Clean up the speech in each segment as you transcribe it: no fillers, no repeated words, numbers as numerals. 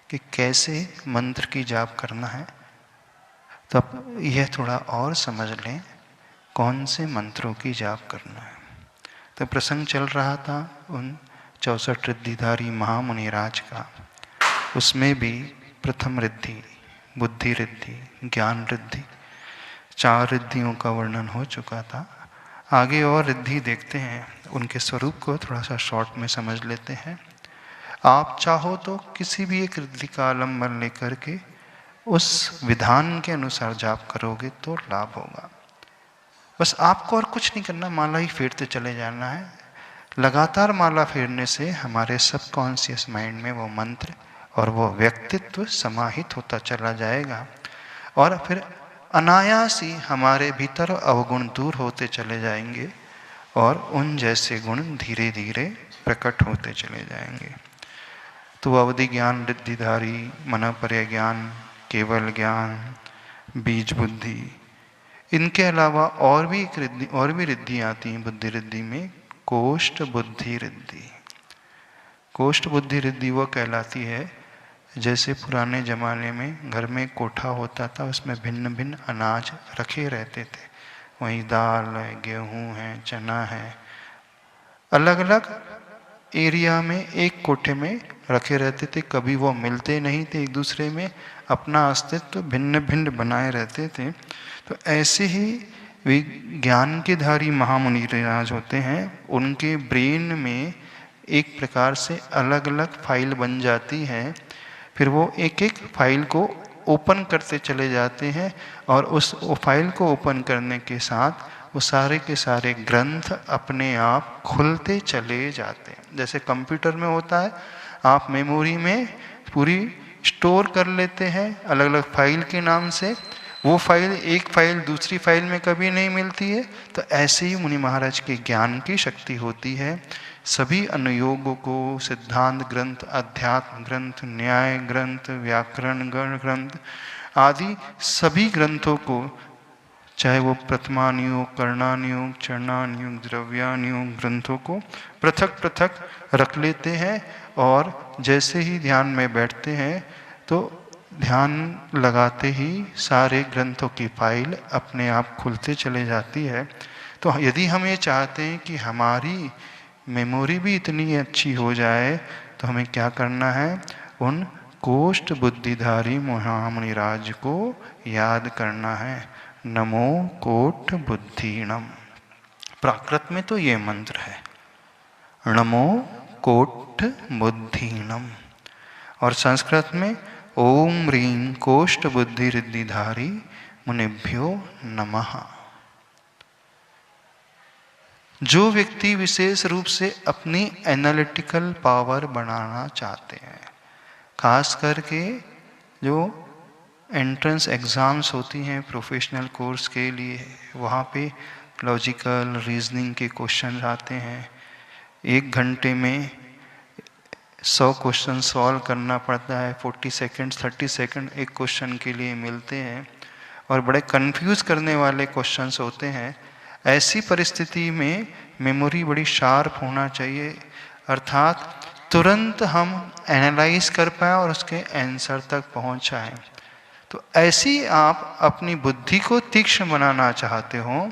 कि कैसे मंत्र की जाप करना है, तो अब यह थोड़ा और समझ लें कौन से मंत्रों की जाप करना है। तो प्रसंग चल रहा था उन 64 रिद्धिधारी महामुनिराज का। उसमें भी प्रथम रिद्धि, बुद्धि रिद्धि, ज्ञान रिद्धि, 4 रिद्धियों का वर्णन हो चुका था। आगे और रिद्धि देखते हैं, उनके स्वरूप को थोड़ा सा शॉर्ट में समझ लेते हैं। आप चाहो तो किसी भी एक रिद्धि का आलम्बन लेकर के उस विधान के अनुसार जाप करोगे तो लाभ होगा। बस आपको और कुछ नहीं करना, माला ही फेरते चले जाना है। लगातार माला फेरने से हमारे सबकॉन्शियस माइंड में वो मंत्र और वो व्यक्तित्व समाहित होता चला जाएगा और फिर अनायास ही हमारे भीतर अवगुण दूर होते चले जाएंगे और उन जैसे गुण धीरे धीरे प्रकट होते चले जाएंगे। तो अवधि ज्ञान, रिद्धिधारी, मनःपर्य ज्ञान, केवल ज्ञान, बीज बुद्धि, इनके अलावा और भी रिद्धि आती हैं बुद्धि रिद्धि में। कोष्ठ बुद्धि रिद्धि, कोष्ठ बुद्धि रिद्धि वो कहलाती है जैसे पुराने ज़माने में घर में कोठा होता था, उसमें भिन्न भिन्न अनाज रखे रहते थे। वहीं दाल है, गेहूँ है, चना है, अलग अलग एरिया में एक कोठे में रखे रहते थे। कभी वो मिलते नहीं थे एक दूसरे में, अपना अस्तित्व भिन्न भिन्न बनाए रहते थे। तो ऐसे ही वे ज्ञान के धारी महामुनि राज होते हैं, उनके ब्रेन में एक प्रकार से अलग अलग फाइल बन जाती है। फिर वो एक एक फाइल को ओपन करते चले जाते हैं और उस फाइल को ओपन करने के साथ वो सारे के सारे ग्रंथ अपने आप खुलते चले जाते हैं। जैसे कंप्यूटर में होता है, आप मेमोरी में पूरी स्टोर कर लेते हैं अलग अलग फाइल के नाम से, वो फाइल एक फाइल दूसरी फाइल में कभी नहीं मिलती है। तो ऐसे ही मुनि महाराज के ज्ञान की शक्ति होती है। सभी अनुयोगों को, सिद्धांत ग्रंथ, अध्यात्म ग्रंथ, न्याय ग्रंथ, व्याकरण ग्रंथ आदि सभी ग्रंथों को, चाहे वो प्रथमानुयोग, कर्णानुयोग, चरणानुयोग, द्रव्यानुयोग ग्रंथों को पृथक पृथक रख लेते हैं और जैसे ही ध्यान में बैठते हैं तो ध्यान लगाते ही सारे ग्रंथों की फाइल अपने आप खुलते चले जाती है। तो यदि हम ये चाहते हैं कि हमारी मेमोरी भी इतनी अच्छी हो जाए तो हमें क्या करना है, उन कोष्ठ बुद्धिधारी महामुनिराज को याद करना है। नमो कोट बुद्धिणम। प्राकृत में तो ये मंत्र है, नमो कोट बुद्धिणम, और संस्कृत में ओम ह्रीं कोष्ठ बुद्धि रिद्धिधारी मुनिभ्यो नमः। जो व्यक्ति विशेष रूप से अपनी एनालिटिकल पावर बढ़ाना चाहते हैं, खास करके जो एंट्रेंस एग्ज़ाम्स होती हैं प्रोफेशनल कोर्स के लिए, वहाँ पे लॉजिकल रीजनिंग के क्वेश्चन आते हैं। 1 घंटे में 100 क्वेश्चन सॉल्व करना पड़ता है। 40 सेकेंड 30 सेकेंड एक क्वेश्चन के लिए मिलते हैं और बड़े कंफ्यूज करने वाले क्वेश्चंस होते हैं। ऐसी परिस्थिति में मेमोरी बड़ी शार्प होना चाहिए, अर्थात तुरंत हम एनालाइज कर पाएँ और उसके आंसर तक पहुँच जाएँ। तो ऐसी आप अपनी बुद्धि को तीक्ष्ण बनाना चाहते हो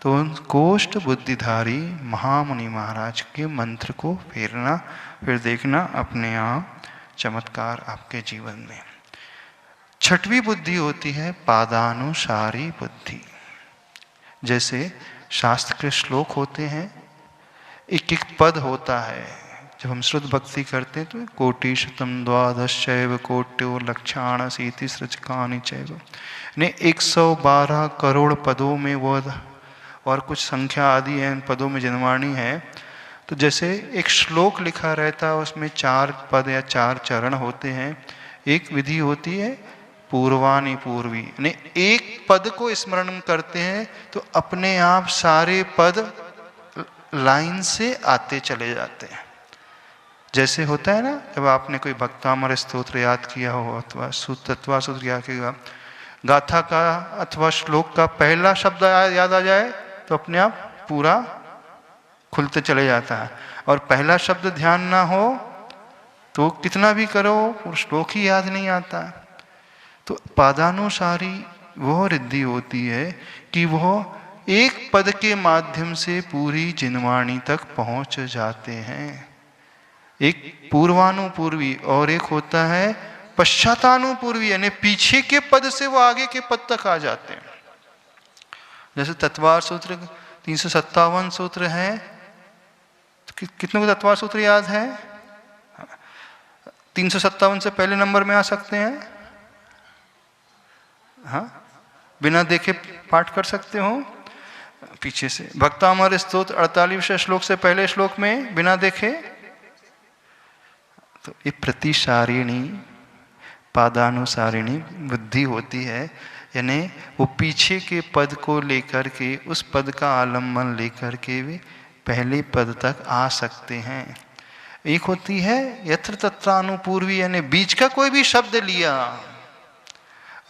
तो उन कोष्ठ बुद्धिधारी महामुनि महाराज के मंत्र को फेरना, फिर देखना अपने आप चमत्कार आपके जीवन में। 6वीं बुद्धि होती है पादानुसारी बुद्धि। जैसे शास्त्र के श्लोक होते हैं, एक एक पद होता है। जब हम शुद्ध भक्ति करते हैं तो कोटि शतम द्वादशैव कोट्यो लक्षाण सीति सृजकानि चैव, ने 112 करोड़ पदों में वो और कुछ संख्या आदि है इन पदों में जन्माणी है। तो जैसे एक श्लोक लिखा रहता है, उसमें 4 पद या 4 चरण होते हैं। एक विधि होती है पूर्वानि पूर्वी, यानी एक पद को स्मरण करते हैं तो अपने आप सारे पद लाइन से आते चले जाते हैं। जैसे होता है ना, जब आपने कोई भक्तामर स्तोत्र याद किया हो अथवा तत्वा सूत्र याद किया, गाथा का अथवा श्लोक का पहला शब्द याद आ जाए तो अपने आप पूरा खुलते चले जाता है, और पहला शब्द ध्यान ना हो तो कितना भी करो वो श्लोक ही याद नहीं आता। तो पादानुसारी वह रिद्धि होती है कि वह एक पद के माध्यम से पूरी जिनवाणी तक पहुंच जाते हैं। एक पूर्वानुपूर्वी और एक होता है पश्चातानुपूर्वी, यानी पीछे के पद से वो आगे के पद तक आ जाते हैं। जैसे तत्वार सूत्र 357 सूत्र है, तो कितने को तत्वार सूत्र याद है? 357 से पहले नंबर में आ सकते हैं? हाँ, बिना देखे पाठ कर सकते हो पीछे से। भक्तामर स्तोत्र 48वें श्लोक से पहले श्लोक में बिना देखे। तो ये प्रतिसारिणी पादानुसारिणी बुद्धि होती है, यानी वो पीछे के पद को लेकर के, उस पद का आलम्बन लेकर के वे पहले पद तक आ सकते हैं। एक होती है यत्र तत्रानुपूर्वी, यानी बीच का कोई भी शब्द लिया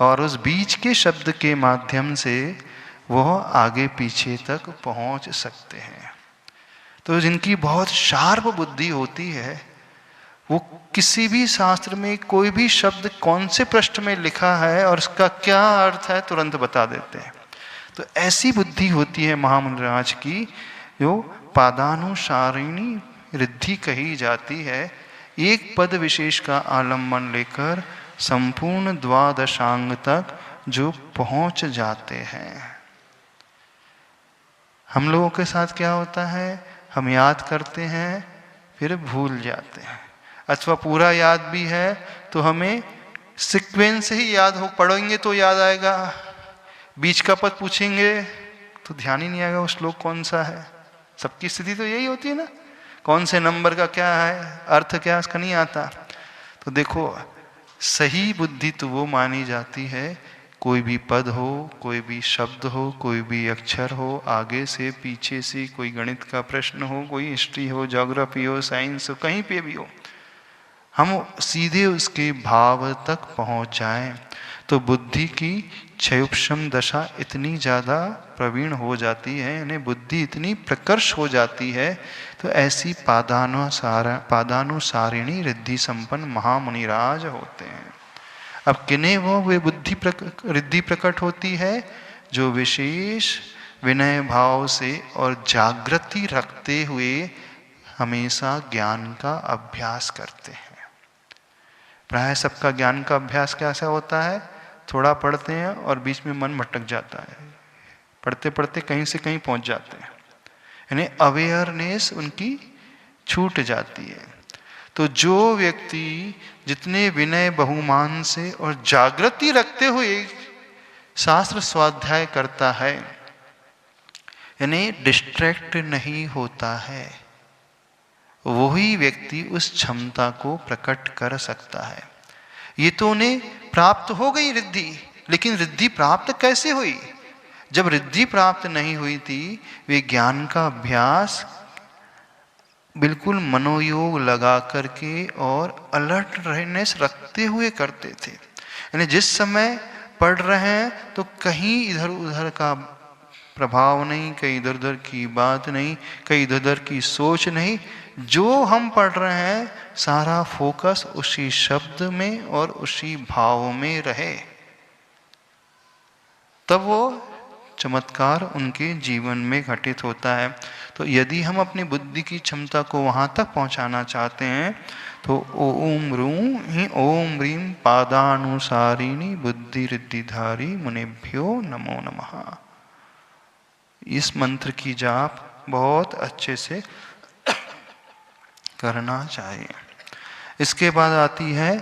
और उस बीच के शब्द के माध्यम से वह आगे पीछे तक पहुंच सकते हैं। तो जिनकी बहुत शार्प बुद्धि होती है, वो किसी भी शास्त्र में कोई भी शब्द कौन से पृष्ठ में लिखा है और उसका क्या अर्थ है तुरंत बता देते हैं। तो ऐसी बुद्धि होती है महामुनिराज की, जो पादानुसारिणी रिद्धि कही जाती है। एक पद विशेष का आलम्बन लेकर संपूर्ण द्वादशांग तक जो पहुंच जाते हैं। हम लोगों के साथ क्या होता है, हम याद करते हैं फिर भूल जाते हैं, अथवा पूरा याद भी है तो हमें सीक्वेंस ही याद हो, पढ़ेंगे तो याद आएगा, बीच का पद पूछेंगे तो ध्यान ही नहीं आएगा वो श्लोक कौन सा है। सबकी स्थिति तो यही होती है ना, कौन से नंबर का क्या है, अर्थ क्या, उसका नहीं आता। तो देखो, सही बुद्धि तो वो मानी जाती है, कोई भी पद हो, कोई भी शब्द हो, कोई भी अक्षर हो, आगे से पीछे से, कोई गणित का प्रश्न हो, कोई हिस्ट्री हो, ज्योग्राफी हो, साइंस हो, कहीं पे भी हो, हम सीधे उसके भाव तक पहुंच जाएं। तो बुद्धि की क्षयोपशम दशा इतनी ज़्यादा प्रवीण हो जाती है, यानी बुद्धि इतनी प्रकर्ष हो जाती है। तो ऐसी पादानुसारिणी रिद्धि संपन्न महामुनिराज होते हैं। अब किन्हें वो वे बुद्धि रिद्धि प्रकट होती है? जो विशेष विनय भाव से और जागृति रखते हुए हमेशा ज्ञान का अभ्यास करते हैं। प्राय सबका ज्ञान का अभ्यास कैसा होता है, थोड़ा पढ़ते हैं और बीच में मन भटक जाता है, पढ़ते पढ़ते कहीं से कहीं पहुंच जाते हैं, यानी अवेयरनेस उनकी छूट जाती है। तो जो व्यक्ति जितने विनय बहुमान से और जागृति रखते हुए शास्त्र स्वाध्याय करता है, यानी डिस्ट्रैक्ट नहीं होता है, वही व्यक्ति उस क्षमता को प्रकट कर सकता है। ये तो उन्हें प्राप्त हो गई रिद्धि, लेकिन रिद्धि प्राप्त कैसे हुई? जब रिद्धि प्राप्त नहीं हुई थी, वे ज्ञान का अभ्यास बिल्कुल मनोयोग लगा करके और अलर्ट रहनेस रखते हुए करते थे। यानी जिस समय पढ़ रहे हैं तो कहीं इधर उधर का प्रभाव नहीं, कहीं इधर उधर की बात नहीं, कहीं इधर उधर की सोच नहीं, जो हम पढ़ रहे हैं सारा फोकस उसी शब्द में और उसी भाव में रहे, तब वो चमत्कार उनके जीवन में घटित होता है। तो यदि हम अपनी बुद्धि की क्षमता को वहां तक पहुंचाना चाहते हैं तो ओम रूम ही ओम ह्रीम पादानुसारिणी बुद्धि रिद्धिधारी मुनिभ्यो नमो नमः, इस मंत्र की जाप बहुत अच्छे से करना चाहिए। इसके बाद आती है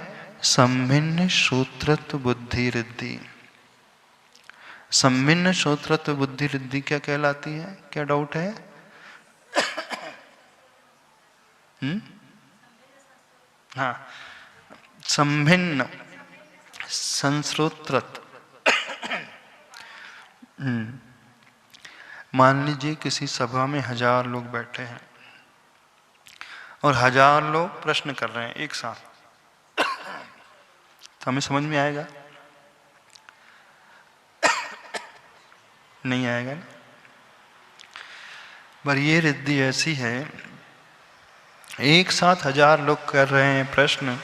सम्भिन्न श्रोत्रत्व बुद्धि रिद्धि। सम्भिन्न श्रोत्रत्व बुद्धि रिद्धि क्या कहलाती है? क्या डाउट है? हाँ, सम्भिन्न संश्रोत्रत्व। मान लीजिए किसी सभा में 1000 लोग बैठे हैं और 1000 लोग प्रश्न कर रहे हैं एक साथ, तो हमें समझ में आएगा? नहीं आएगा ना। पर ये रिद्धि ऐसी है एक साथ 1000 लोग कर रहे हैं प्रश्न,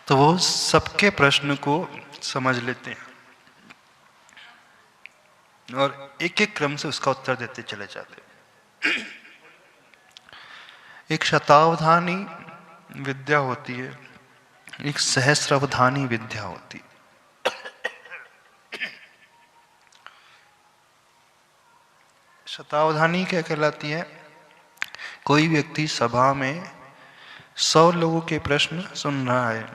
तो वो सबके प्रश्न को समझ लेते हैं और एक एक क्रम से उसका उत्तर देते चले जाते हैं। एक शतावधानी विद्या होती है, एक सहस्रावधानी विद्या होती है। शतावधानी क्या कहलाती है? कोई व्यक्ति सभा में 100 लोगों के प्रश्न सुन रहा है,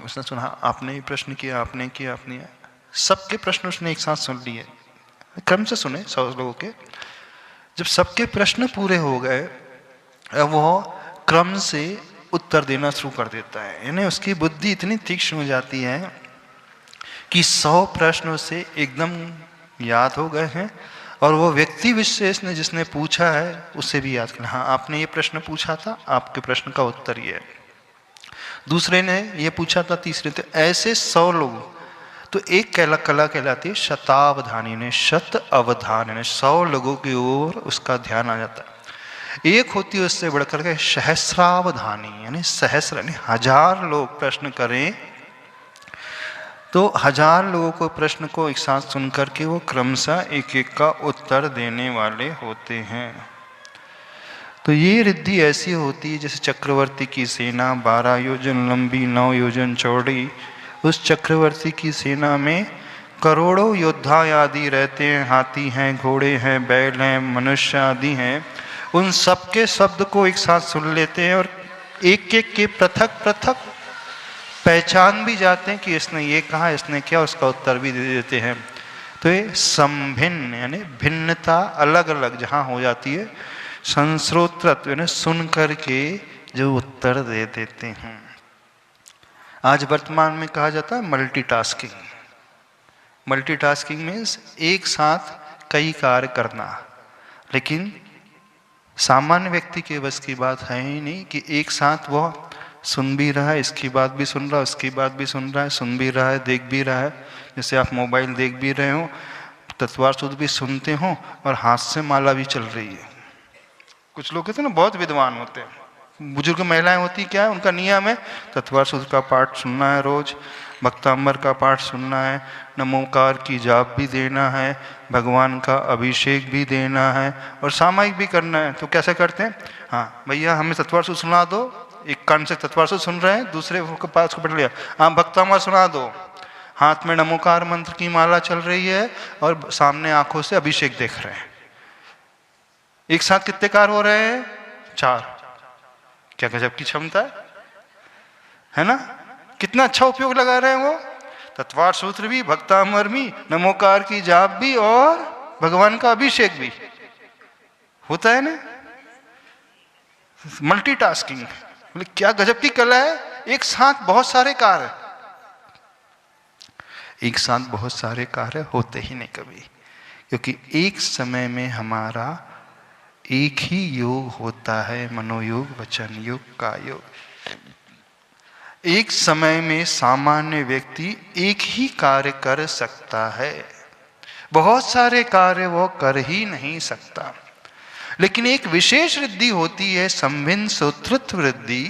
उसने सुना, आपने ये प्रश्न किया, आपने किया, आपने किया, सबके प्रश्न उसने एक साथ सुन लिए, क्रम से सुने 100 लोगों के। जब सबके प्रश्न पूरे हो गए, अब वो क्रम से उत्तर देना शुरू कर देता है। यानी उसकी बुद्धि इतनी तीक्ष्ण हो जाती है कि 100 प्रश्न उसे एकदम याद हो गए हैं और वो व्यक्ति विशेष ने जिसने पूछा है उसे भी याद करना, हाँ आपने ये प्रश्न पूछा था, आपके प्रश्न का उत्तर ये है, दूसरे ने ये पूछा था, तीसरे थे, ऐसे 100 लोग। तो एक कला कहलाती है शतावधानी, ने शत अवधान, यानी 100 लोगों की ओर उसका ध्यान आ जाता है। एक होती है उससे बढ़कर के सहस्रावधानी, यानी सहस्र यानी 1000 लोग प्रश्न करें तो 1000 लोगों को प्रश्न को एक साथ सुन करके वो क्रमशः एक एक का उत्तर देने वाले होते हैं। तो ये रिद्धि ऐसी होती है जैसे चक्रवर्ती की सेना 12 योजन लंबी 9 योजन चौड़ी, उस चक्रवर्ती की सेना में करोड़ों योद्धा आदि रहते हैं, हाथी हैं, घोड़े हैं, बैल हैं, मनुष्य आदि हैं। उन सबके शब्द को एक साथ सुन लेते हैं और एक एक के पृथक पृथक पहचान भी जाते हैं कि इसने ये कहा, इसने क्या, उसका उत्तर भी दे देते हैं। तो ये संभिन्न यानी भिन्नता अलग अलग जहाँ हो जाती है, संस्रोत्रत्व यानी सुन करके जो उत्तर दे देते हैं। आज वर्तमान में कहा जाता है मल्टीटास्किंग। मल्टीटास्किंग मीन्स एक साथ कई कार्य करना, लेकिन सामान्य व्यक्ति के बस की बात है ही नहीं कि एक साथ वो सुन भी रहा है, इसकी बात भी सुन रहा है, उसकी बात भी सुन रहा है, सुन भी रहा है, देख भी रहा है। जैसे आप मोबाइल देख भी रहे हो, तत्वार सूत्र भी सुनते हो और हाथ से माला भी चल रही है। कुछ लोग कहते हैं ना बहुत विद्वान होते हैं, बुजुर्ग महिलाएं होती क्या है, उनका नियम है तत्वार सूत्र का पाठ सुनना है, रोज भक्तांबर का पाठ सुनना है, नमोकार की जाप भी देना है, भगवान का अभिषेक भी देना है और सामायिक भी करना है। तो कैसे करते हैं, हाँ भैया हमें तत्वार सूत्र सुना दो, एक कान से तत्वार सूत्र सुन रहे हैं, दूसरे के पास को पढ़ लिया, हाँ भक्तांबर सुना दो, हाथ में नमोकार मंत्र की माला चल रही है और सामने आंखों से अभिषेक देख रहे हैं। एक साथ कितने कार्य हो रहे हैं, 4। क्या गजब की क्षमता है ना? कितना अच्छा उपयोग लगा रहे हैं वो, तत्वार सूत्र भी, भक्तामर भी, नमोकार की जाप भी और भगवान का अभिषेक भी होता है ना। मल्टीटास्किंग, क्या गजब की कला है। एक साथ बहुत सारे कार्य, एक साथ बहुत सारे कार्य होते ही नहीं कभी, क्योंकि एक समय में हमारा एक ही योग होता है, मनोयोग, वचन योग, काय योग। एक समय में सामान्य व्यक्ति एक ही कार्य कर सकता है, बहुत सारे कार्य वो कर ही नहीं सकता। लेकिन एक विशेष रिद्धि होती है संभिन्न सूत्रत्व रिद्धि।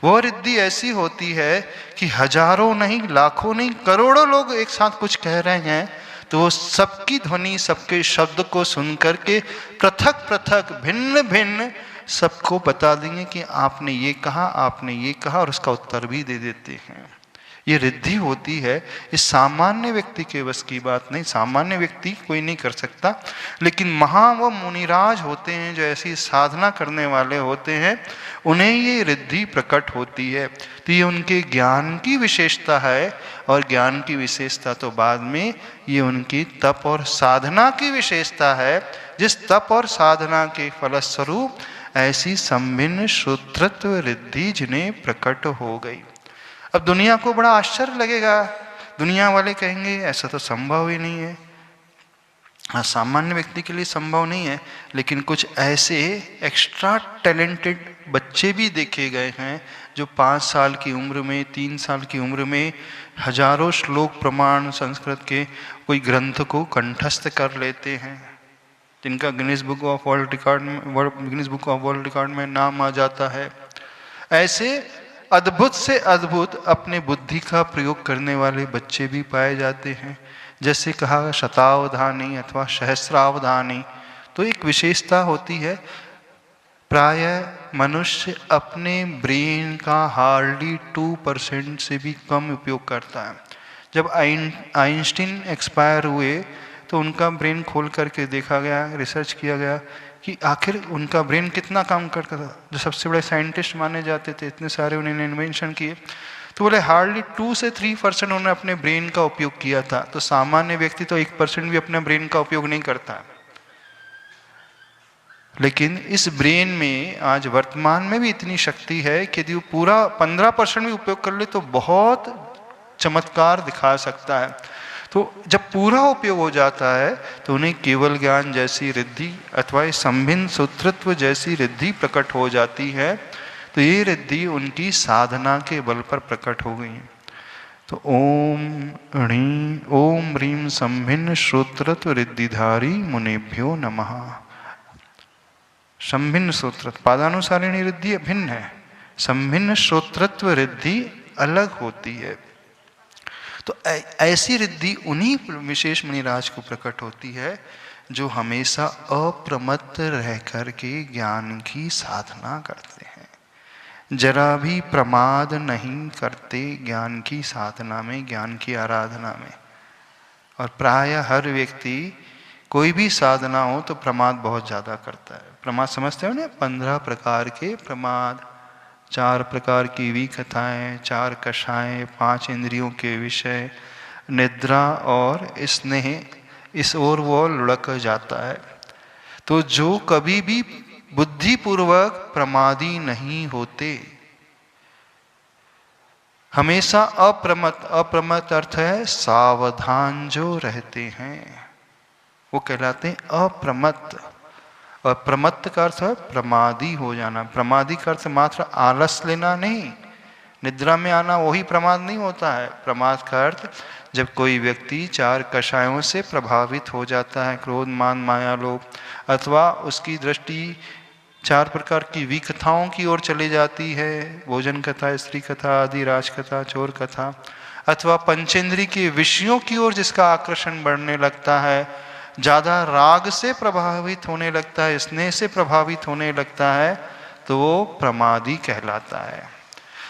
वो रिद्धि ऐसी होती है कि हजारों नहीं, लाखों नहीं, करोड़ों लोग एक साथ कुछ कह रहे हैं तो वो सबकी ध्वनि, सबके शब्द को सुन करके पृथक पृथक भिन्न भिन्न सबको बता देंगे कि आपने ये कहा, आपने ये कहा, और उसका उत्तर भी दे देते हैं। ये रिद्धि होती है, इस सामान्य व्यक्ति के बस की बात नहीं, सामान्य व्यक्ति कोई नहीं कर सकता। लेकिन महा वो मुनिराज होते हैं जो ऐसी साधना करने वाले होते हैं, उन्हें ये रिद्धि प्रकट होती है। तो ये उनके ज्ञान की विशेषता है, और ज्ञान की विशेषता तो बाद में ये उनकी तप और साधना की विशेषता है, जिस तप और साधना के फलस्वरूप ऐसी संभिन्न श्रोत्रत्व रिद्धि जिन्हें प्रकट हो गई। अब दुनिया को बड़ा आश्चर्य लगेगा, दुनिया वाले कहेंगे ऐसा तो संभव ही नहीं है। हाँ, सामान्य व्यक्ति के लिए संभव नहीं है, लेकिन कुछ ऐसे एक्स्ट्रा टैलेंटेड बच्चे भी देखे गए हैं जो 5 साल की उम्र में, 3 साल की उम्र में हजारों श्लोक प्रमाण संस्कृत के कोई ग्रंथ को कंठस्थ कर लेते हैं। जिनका Guinness book of world record में नाम आ जाता है। ऐसे अद्भुत से अद्भुत अपने बुद्धि का प्रयोग करने वाले बच्चे भी पाए जाते हैं। जैसे कहा शतावधानी अथवा सहस्रावधानी, तो एक विशेषता होती है, प्रायः मनुष्य अपने ब्रेन का हार्डली 2% से भी कम उपयोग करता है। जब आइंस्टीन एक्सपायर हुए तो उनका ब्रेन खोल करके देखा गया, रिसर्च किया गया कि आखिर उनका ब्रेन कितना काम करता था। जो सबसे बड़े साइंटिस्ट माने जाते थे, इतने सारे उन्होंने इन्वेंशन किए, तो बोले हार्डली 2 से 3% उन्होंने अपने ब्रेन का उपयोग किया था। तो सामान्य व्यक्ति तो 1% भी अपने ब्रेन का उपयोग नहीं करता। लेकिन इस ब्रेन में आज वर्तमान में भी इतनी शक्ति है कि यदि वो पूरा 15% भी उपयोग कर ले तो बहुत चमत्कार दिखा सकता है। तो जब पूरा उपयोग हो जाता है तो उन्हें केवल ज्ञान जैसी रिद्धि अथवा संभिन्न सूत्रत्व जैसी रिद्धि प्रकट हो जाती है। तो ये रिद्धि उनकी साधना के बल पर प्रकट हो गई। तो ओम ह्रीम संभिन्न श्रोत्रत्व रिद्धिधारी मुनेभ्यो नमः। संभिन्न श्रोत्रत्व, पादानुसारिणी रिद्धि भिन्न है, संभिन्न श्रोत्रत्व रिद्धि अलग होती है। तो ऐसी रिद्धि उन्हीं विशेष मुनिराज को प्रकट होती है जो हमेशा अप्रमत्त रह कर के ज्ञान की साधना करते हैं, जरा भी प्रमाद नहीं करते ज्ञान की साधना में, ज्ञान की आराधना में। और प्रायः हर व्यक्ति कोई भी साधना हो तो प्रमाद बहुत ज़्यादा करता है। प्रमाद समझते हो ना, 15 प्रकार के प्रमाद, 4 प्रकार की विकथाएँ, 4 कषाएँ, 5 इंद्रियों के विषय, निद्रा और स्नेह, इस ओर वो लुढ़क जाता है। तो जो कभी भी बुद्धिपूर्वक प्रमादी नहीं होते, हमेशा अप्रमत्त अर्थ है सावधान जो रहते हैं, वो कहलाते हैं अप्रमत्त। और प्रमत्त का अर्थ है प्रमादी हो जाना। प्रमादी का अर्थ मात्र आलस लेना नहीं, निद्रा में आना वही प्रमाद नहीं होता है। प्रमाद का अर्थ जब कोई व्यक्ति 4 कषायों से प्रभावित हो जाता है, क्रोध मान माया लोभ, अथवा उसकी दृष्टि 4 प्रकार की विकथाओं की ओर चली जाती है, भोजन कथा, स्त्री कथा आदि, राजकथा, चोर कथा, अथवा पंचेंद्री के विषयों की ओर जिसका आकर्षण बढ़ने लगता है, ज़्यादा राग से प्रभावित होने लगता है, स्नेह से प्रभावित होने लगता है, तो वो प्रमादी कहलाता है।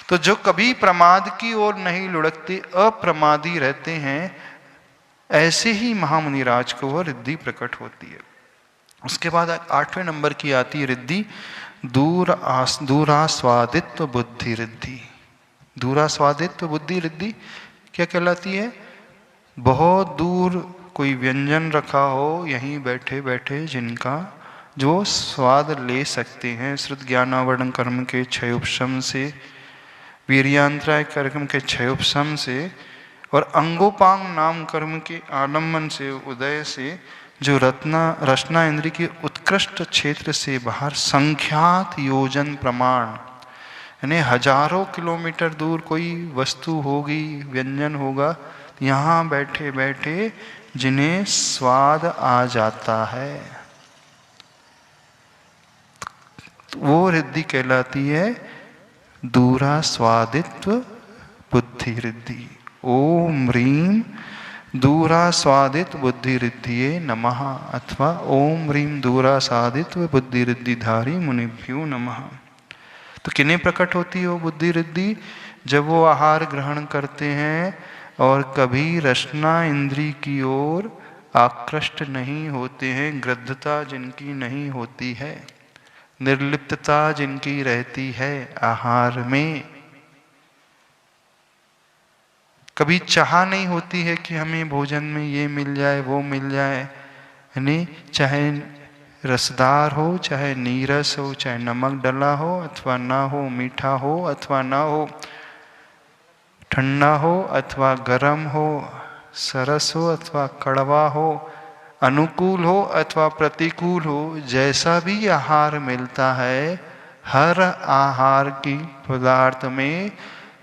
तो जो कभी प्रमाद की ओर नहीं लुढ़कते, अप्रमादी रहते हैं, ऐसे ही महामुनिराज को वह रिद्धि प्रकट होती है। उसके बाद 8वें नंबर की आती है रिद्धि दूरास्वादित्व बुद्धि रिद्धि। दूरास्वादित्व बुद्धि रिद्धि क्या कहलाती है? बहुत दूर कोई व्यंजन रखा हो, यहीं बैठे बैठे जिनका जो स्वाद ले सकते हैं, श्रुत ज्ञानावरण कर्म के क्षयोपशम से, वीर्यांतराय कर्म के क्षयोपशम से और अंगोपांग नाम कर्म के आलम्बन से, उदय से, जो रचना इंद्रिय के उत्कृष्ट क्षेत्र से बाहर संख्यात योजन प्रमाण, यानी हजारों किलोमीटर दूर कोई वस्तु होगी, व्यंजन होगा, यहाँ बैठे बैठे जिन्हें स्वाद आ जाता है, वो रिद्धि कहलाती है दूरा स्वादित्व बुद्धि रिद्धि। ओम ह्रीम दूरा स्वादित्व बुद्धि रिद्धिये नमः, अथवा ओम ह्रीम दूरा स्वादित्व बुद्धि रिद्धिधारी मुनिभ्यो नमः। तो किन्हें प्रकट होती है वो बुद्धि रिद्धि? जब वो आहार ग्रहण करते हैं और कभी रसना इंद्री की ओर आकृष्ट नहीं होते हैं, गृद्धता जिनकी नहीं होती है, निर्लिप्तता जिनकी रहती है आहार में, कभी चाह नहीं होती है कि हमें भोजन में ये मिल जाए वो मिल जाए, यानी चाहे रसदार हो, चाहे नीरस हो, चाहे नमक डला हो अथवा ना हो, मीठा हो अथवा ना हो, ठंडा हो अथवा गर्म हो, सरस हो अथवा कड़वा हो, अनुकूल हो अथवा प्रतिकूल हो, जैसा भी आहार मिलता है, हर आहार की पदार्थ में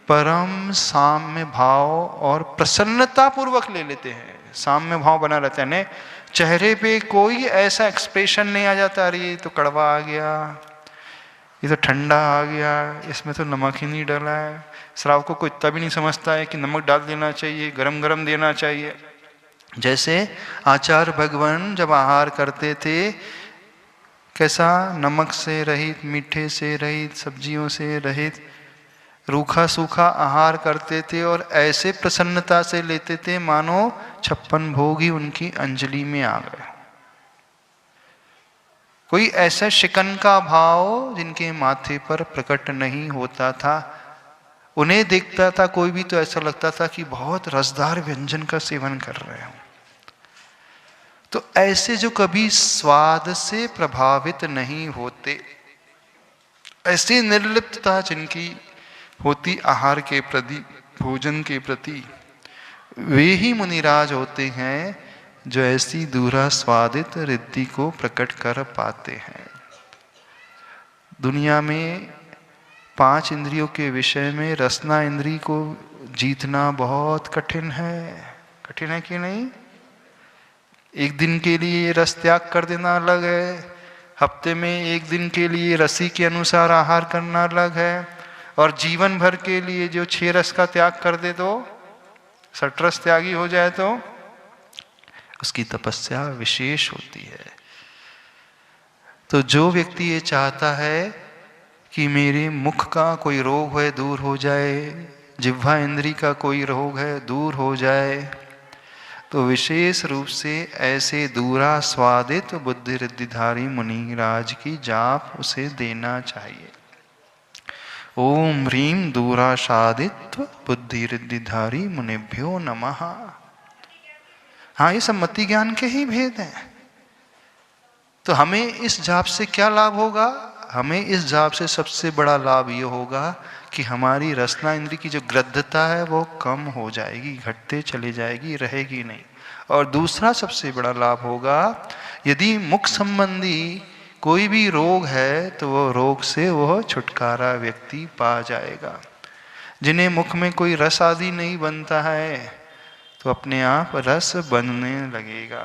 परम साम्य भाव और प्रसन्नता पूर्वक ले लेते हैं। साम्य भाव बना रहता है, चेहरे पे कोई ऐसा एक्सप्रेशन नहीं आ जाता, अरे ये तो कड़वा आ गया, ये तो ठंडा आ गया, इसमें तो नमक ही नहीं डाला है। श्रावक को इतना भी नहीं समझता है कि नमक डाल देना चाहिए, गरम गरम देना चाहिए। जैसे आचार्य भगवान जब आहार करते थे, कैसा नमक से रहित, मीठे से रहित, सब्जियों से रहित, रूखा सूखा आहार करते थे और ऐसे प्रसन्नता से लेते थे मानो 56 भोग ही उनकी अंजलि में आ गए। कोई ऐसा शिकन का भाव जिनके माथे पर प्रकट नहीं होता था। उन्हें देखता था कोई भी तो ऐसा लगता था कि बहुत रसदार व्यंजन का सेवन कर रहे हो। तो ऐसे जो कभी स्वाद से प्रभावित नहीं होते, ऐसी निर्लिप्तता जिनकी होती आहार के प्रति, भोजन के प्रति, वे ही मुनिराज होते हैं जो ऐसी दूरा स्वादित रिद्धि को प्रकट कर पाते हैं। दुनिया में 5 इंद्रियों के विषय में रसना इंद्री को जीतना बहुत कठिन है। कठिन है कि नहीं? एक दिन के लिए रस त्याग कर देना अलग है, हफ्ते में एक दिन के लिए रसी के अनुसार आहार करना अलग है, और जीवन भर के लिए जो 6 रस का त्याग कर दे तो 6 रस त्यागी हो जाए तो उसकी तपस्या विशेष होती है। तो जो व्यक्ति ये चाहता है कि मेरे मुख का कोई रोग है दूर हो जाए, जिह्वा इंद्री का कोई रोग है दूर हो जाए, तो विशेष रूप से ऐसे दूरा स्वादित बुद्धि रिद्धिधारी मुनिराज की जाप उसे देना चाहिए। ओम ह्रीम दूरासादित्व बुद्धि रिद्धिधारी मुनिभ्यो नमः। हाँ, ये सब मति ज्ञान के ही भेद हैं। तो हमें इस जाप से क्या लाभ होगा? हमें इस जाप से सबसे बड़ा लाभ ये होगा कि हमारी रसना इंद्री की जो ग्रद्धता है वो कम हो जाएगी, घटते चले जाएगी, रहेगी नहीं। और दूसरा सबसे बड़ा लाभ होगा, यदि मुख संबंधी कोई भी रोग है तो वो रोग से वह छुटकारा व्यक्ति पा जाएगा। जिन्हें मुख में कोई रस आदि नहीं बनता है तो अपने आप रस बनने लगेगा।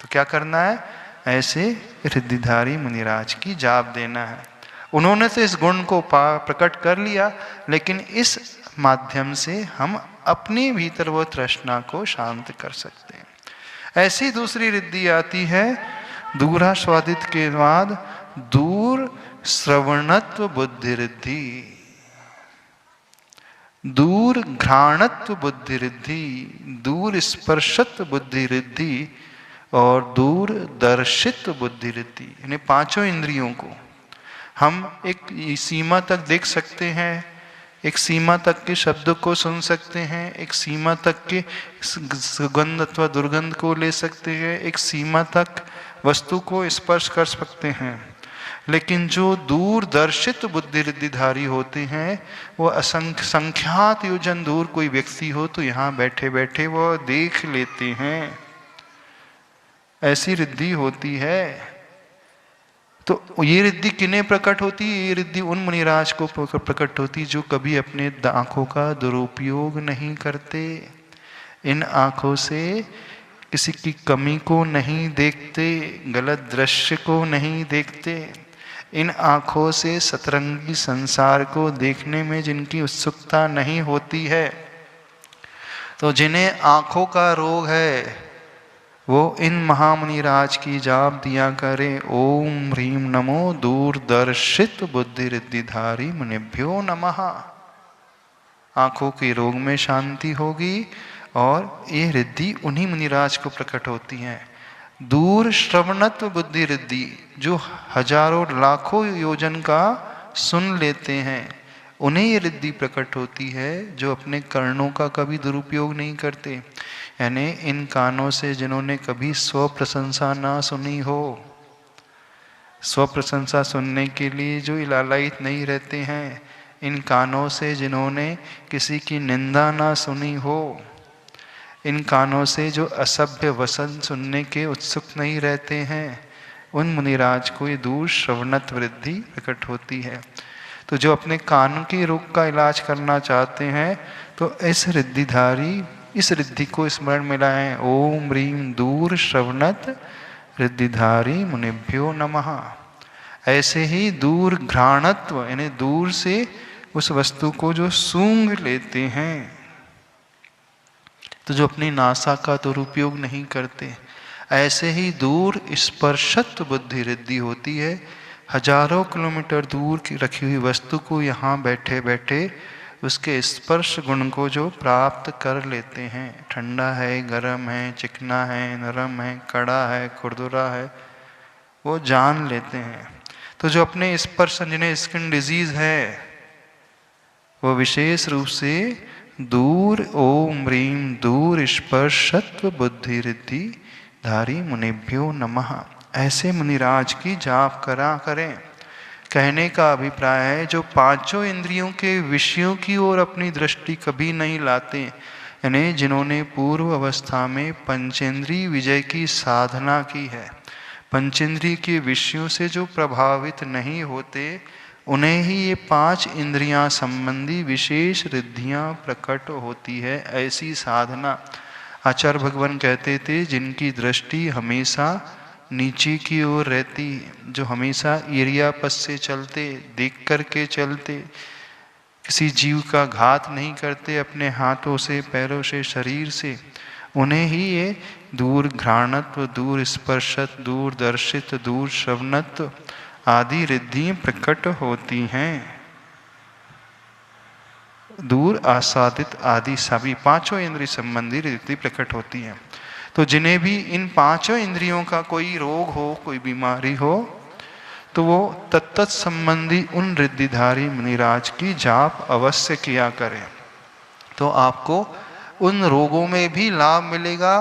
तो क्या करना है? ऐसे रिद्धिधारी मुनिराज की जाप देना है। उन्होंने तो इस गुण को प्रकट कर लिया, लेकिन इस माध्यम से हम अपने भीतर वो तृष्णा को शांत कर सकते हैं। ऐसी दूसरी रिद्धि आती है दूरा स्वादित के बाद दूर श्रवणत्व बुद्धि रिद्धि, दूर घ्राणत्व बुद्धि रिद्धि, दूर स्पर्शत्व बुद्धि रिद्धि और दूर दर्शित बुद्धि रिद्धि। यानी 5 इंद्रियों को हम एक सीमा तक देख सकते हैं, एक सीमा तक के शब्द को सुन सकते हैं, एक सीमा तक के सुगंध अथवा दुर्गंध को ले सकते हैं, एक सीमा तक वस्तु को स्पर्श कर सकते हैं। लेकिन जो दूरदर्शित बुद्धि रिद्धिधारी होते हैं, वो असंख्यात योजन दूर कोई व्यक्ति हो तो यहाँ बैठे बैठे वो देख लेते हैं। ऐसी रिद्धि होती है। तो ये रिद्धि किन्हें प्रकट होती है? ये रिद्धि उन मुनिराज को प्रकट होती जो कभी अपने आंखों का दुरुपयोग नहीं करते, इन आंखों से किसी की कमी को नहीं देखते, गलत दृश्य को नहीं देखते, इन आंखों से सतरंगी संसार को देखने में जिनकी उत्सुकता नहीं होती है। तो जिन्हें आंखों का रोग है वो इन महामुनिराज की जाप दिया करे। ओम ह्रीम नमो दूरदर्शित बुद्धि रिद्धिधारी मुनिभ्यो नमः। आंखों के रोग में शांति होगी और ये रिद्धि उन्हीं मुनिराज को प्रकट होती है। दूर श्रवणत्व बुद्धि रिद्धि, जो हजारों लाखों योजन का सुन लेते हैं, उन्हें ये रिद्धि प्रकट होती है जो अपने कर्णों का कभी दुरुपयोग नहीं करते। यानी इन कानों से जिन्होंने कभी स्व प्रशंसा ना सुनी हो, स्व प्रशंसा सुनने के लिए जो लालायित नहीं रहते हैं, इन कानों से जिन्होंने किसी की निंदा ना सुनी हो, इन कानों से जो असभ्य वचन सुनने के उत्सुक नहीं रहते हैं, उन मुनिराज को ये दूर श्रवणत्व वृद्धि प्रकट होती है। तो जो अपने कान के रोग का इलाज करना चाहते हैं तो इस रिद्धिधारी इस रिद्धि को स्मरण में लाएं। ओम ह्रीम दूर श्रवणत रिद्धिधारी मुनिभ्यो नमः। ऐसे ही दूर घ्राणत्व यानी दूर से उस वस्तु को जो सूंघ लेते हैं, तो जो अपनी नासा का दुरुपयोग नहीं करते, ऐसे ही दूर स्पर्शत्व बुद्धि रिद्धि होती है। हजारों किलोमीटर दूर की रखी हुई वस्तु को यहाँ बैठे बैठे उसके स्पर्श गुण को जो प्राप्त कर लेते हैं, ठंडा है, गर्म है, चिकना है, नरम है, कड़ा है, खुरदुरा है, वो जान लेते हैं। तो जो अपने स्पर्श, जिन्हें स्किन डिजीज है, वो विशेष रूप से दूर ओम ह्रीम दूर स्पर्शत्व बुद्धि रिद्धि धारी मुनिभ्यो नमः, ऐसे मुनिराज की जाप करा करें। कहने का अभिप्राय है, जो पांचों इंद्रियों के विषयों की ओर अपनी दृष्टि कभी नहीं लाते, यानी जिन्होंने पूर्व अवस्था में पंचेंद्रिय विजय की साधना की है, पंचेंद्रिय के विषयों से जो प्रभावित नहीं होते, उन्हें ही ये 5 इंद्रियां संबंधी विशेष रिद्धियां प्रकट होती है। ऐसी साधना आचार्य भगवान कहते थे, जिनकी दृष्टि हमेशा नीचे की ओर रहती, जो हमेशा इरियापस से चलते, देख करके चलते, किसी जीव का घात नहीं करते अपने हाथों से, पैरों से, शरीर से, उन्हें ही ये दूर घ्राणत्व, दूर स्पर्शत, दूर दर्शित, दूर श्रवणत्व आदि रिद्धि प्रकट होती हैं। दूर आसादित आदि सभी 5 इंद्रिय संबंधी रिद्धि प्रकट होती हैं। तो जिन्हें भी इन 5 इंद्रियों का कोई रोग हो, कोई बीमारी हो, तो वो तत्त संबंधी उन रिद्धिधारी मुनिराज की जाप अवश्य किया करें। तो आपको उन रोगों में भी लाभ मिलेगा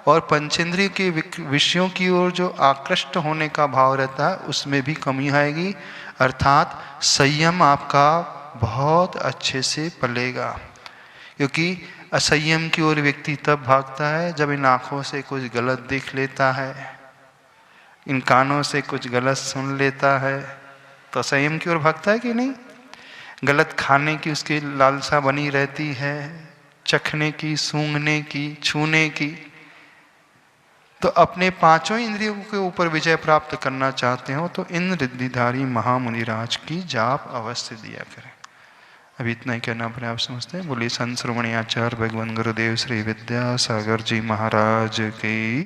और पंचेंद्रिय के विषयों की ओर जो आकृष्ट होने का भाव रहता है, उसमें भी कमी आएगी, अर्थात संयम आपका बहुत अच्छे से पलेगा। क्योंकि असंयम की ओर व्यक्ति तब भागता है जब इन आँखों से कुछ गलत देख लेता है, इन कानों से कुछ गलत सुन लेता है, तो असंयम की ओर भागता है कि नहीं। गलत खाने की उसकी लालसा बनी रहती है, चखने की, सूंघने की, छूने की। तो अपने 5 इंद्रियों के ऊपर विजय प्राप्त करना चाहते हो तो इन रिद्धिधारी महामुनिराज की जाप अवश्य दिया करें। अभी इतना ही कहना पर्याप्त समझते हैं। बोलिए संत श्रोमणी आचार्य भगवान गुरुदेव श्री विद्यासागर जी महाराज की।